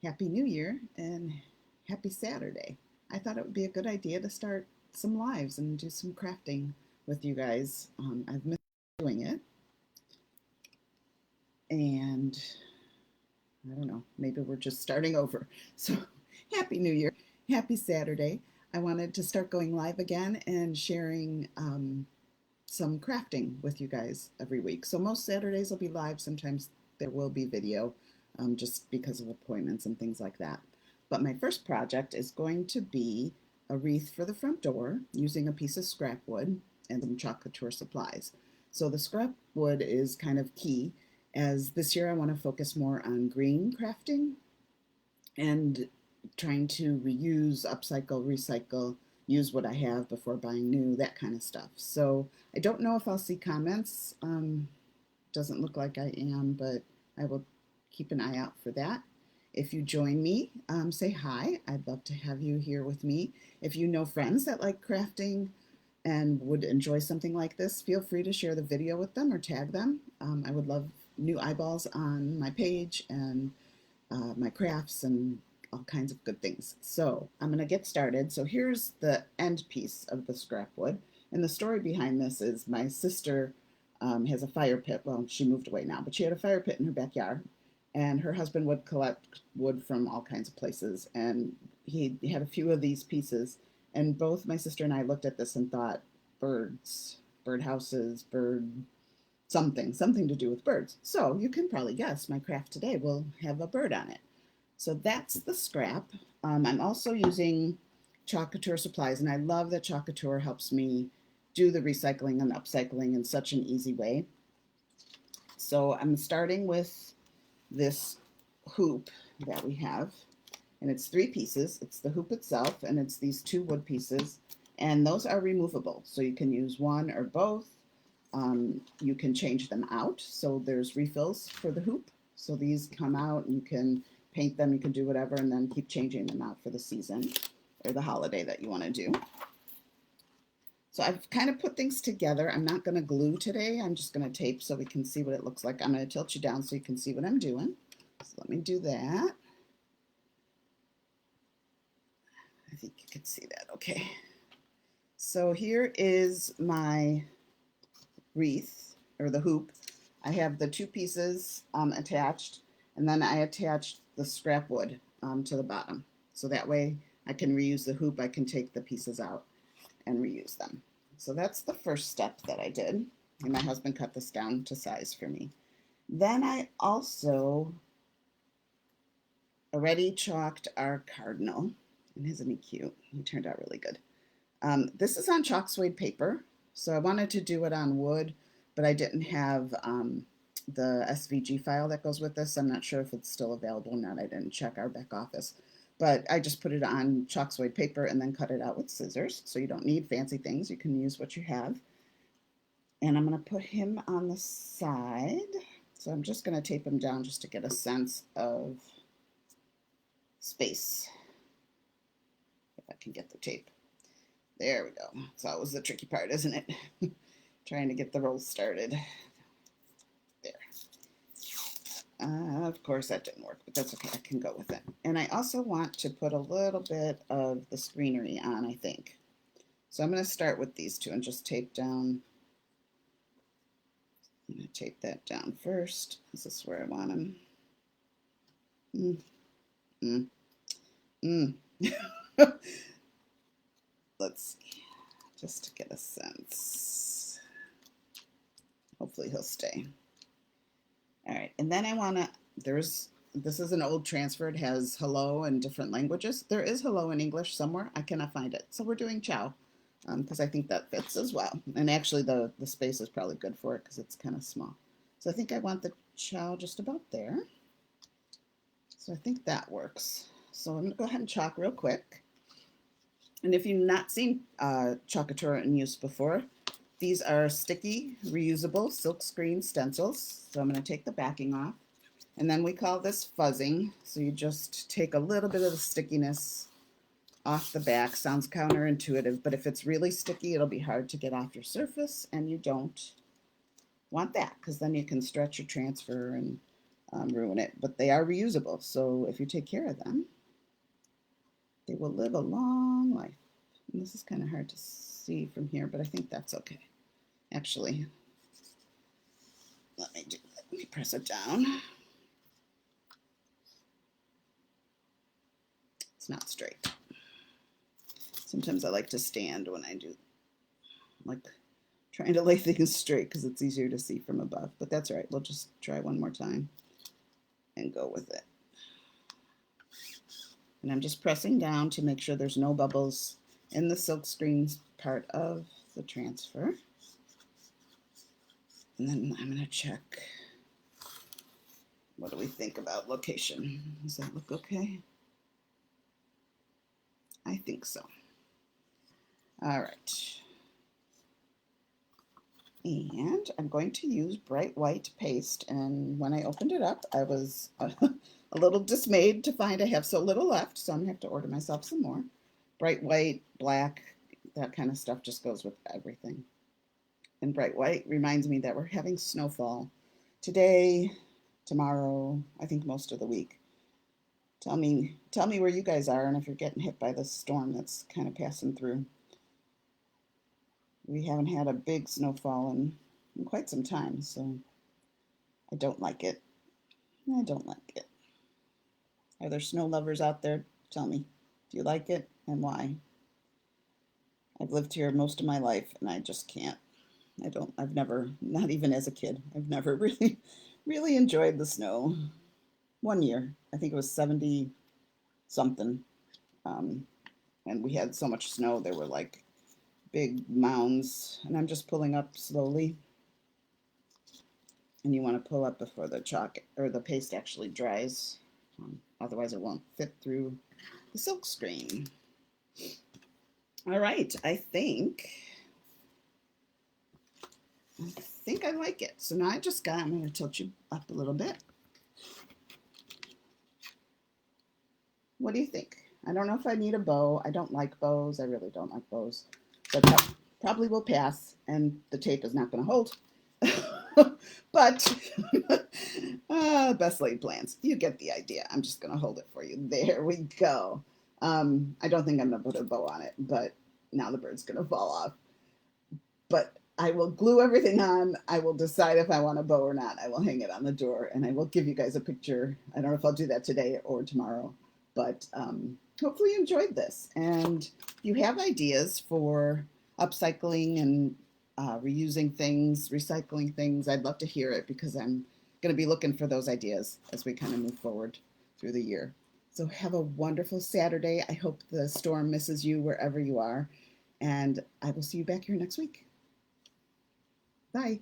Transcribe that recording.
Happy New Year and happy Saturday. I thought it would be a good idea to start some lives and do some crafting with you guys. I've missed doing it, and I don't know, maybe we're just starting over. So, Happy New Year, happy Saturday. I wanted to start going live again and sharing some crafting with you guys every week. So, most Saturdays will be live, sometimes there will be video just because of appointments and things like that. But my first project is going to be a wreath for the front door using a piece of scrap wood and some Chalk Couture supplies. So the scrap wood is kind of key, as this year I want to focus more on green crafting and trying to reuse, upcycle, recycle, use what I have before buying new, that kind of stuff. So I don't know if I'll see comments. Doesn't look like I am, but I will keep an eye out for that. If you join me, say hi. I'd love to have you here with me. If you know friends that like crafting and would enjoy something like this, feel free to share the video with them or tag them. I would love new eyeballs on my page and my crafts and all kinds of good things. So I'm going to get started. So here's the end piece of the scrap wood. And the story behind this is my sister has a fire pit. Well, she moved away now, but she had a fire pit in her backyard. And her husband would collect wood from all kinds of places. And he had a few of these pieces. And both my sister and I looked at this and thought, birds, bird houses, bird something to do with birds. So you can probably guess my craft today will have a bird on it. So that's the scrap. I'm also using Chalk Couture supplies, and I love that Chalk Couture helps me do the recycling and upcycling in such an easy way. So I'm starting with this hoop that we have, and it's 3 pieces. It's the hoop itself, and it's these 2 wood pieces, and those are removable. So you can use one or both. You can change them out. So there's refills for the hoop. So these come out, and you can paint them, you can do whatever, and then keep changing them out for the season or the holiday that you want to do. So I've kind of put things together. I'm not going to glue today. I'm just going to tape so we can see what it looks like. I'm going to tilt you down so you can see what I'm doing. So let me do that. I think you can see that okay. So here is my wreath, or the hoop. I have the 2 pieces attached, and then I attached the scrap wood to the bottom. So that way I can reuse the hoop. I can take the pieces out and reuse them. So that's the first step that I did. And my husband cut this down to size for me. Then I also already chalked our cardinal. And isn't he cute? He turned out really good. This is on chalk suede paper. So I wanted to do it on wood, but I didn't have the SVG file that goes with this. I'm not sure if it's still available or not. I didn't check our back office. But I just put it on chalk suede paper and then cut it out with scissors. So you don't need fancy things. You can use what you have. And I'm going to put him on the side. So I'm just going to tape him down just to get a sense of space. If I can get the tape. There we go. It's always the tricky part, isn't it? Trying to get the roll started. There. Of course, that didn't work, but that's okay. I can go with it. And I also want to put a little bit of the screenery on, I think. So I'm going to start with these 2 and just tape down. I'm going to tape that down first. This is where I want them. Let's see, just to get a sense. Hopefully he'll stay. All right, and then I want to, this is an old transfer. It has hello in different languages. There is hello in English somewhere. I cannot find it. So we're doing ciao because I think that fits as well. And actually the space is probably good for it because it's kind of small. So I think I want the ciao just about there. So I think that works. So I'm going to go ahead and chalk real quick. And if you've not seen Chalk Couture in use before, these are sticky, reusable silk screen stencils. So I'm going to take the backing off. And then we call this fuzzing. So you just take a little bit of the stickiness off the back. Sounds counterintuitive, but if it's really sticky, it'll be hard to get off your surface, and you don't want that because then you can stretch your transfer and ruin it, but they are reusable. So if you take care of them, they will live a long life. And this is kind of hard to see from here, but I think that's okay. Actually, let me press it down. It's not straight. Sometimes I like to stand when I do, like trying to lay things straight because it's easier to see from above. But that's all right. We'll just try one more time and go with it. And I'm just pressing down to make sure there's no bubbles in the silk screen part of the transfer. And then I'm going to check. What do we think about location? Does that look okay? I think so. All right. And I'm going to use bright white paste. And when I opened it up, I was a little dismayed to find I have so little left. So I'm going to have to order myself some more. Bright white, black, that kind of stuff just goes with everything. And bright white reminds me that we're having snowfall today, tomorrow, I think most of the week. Tell me where you guys are and if you're getting hit by this storm that's kind of passing through. We haven't had a big snowfall in quite some time, so I don't like it. I don't like it. Are there snow lovers out there? Tell me, do you like it and why? I've lived here most of my life and I just can't. I've never, not even as a kid, I've never really enjoyed the snow. One year, I think it was 70 something, and we had so much snow, there were like big mounds, and I'm just pulling up slowly. And you want to pull up before the chalk or the paste actually dries, otherwise it won't fit through the silk screen. All right, I think I like it. So now I'm going to tilt you up a little bit. What do you think? I don't know if I need a bow. I don't like bows. I really don't like bows. But that probably will pass, and the tape is not going to hold. But best laid plans. You get the idea. I'm just going to hold it for you. There we go. I don't think I'm going to put a bow on it, but now the bird's going to fall off. But I will glue everything on. I will decide if I want a bow or not. I will hang it on the door, and I will give you guys a picture. I don't know if I'll do that today or tomorrow, but hopefully you enjoyed this. And if you have ideas for upcycling and reusing things, recycling things, I'd love to hear it because I'm going to be looking for those ideas as we kind of move forward through the year. So have a wonderful Saturday. I hope the storm misses you wherever you are, and I will see you back here next week. Bye.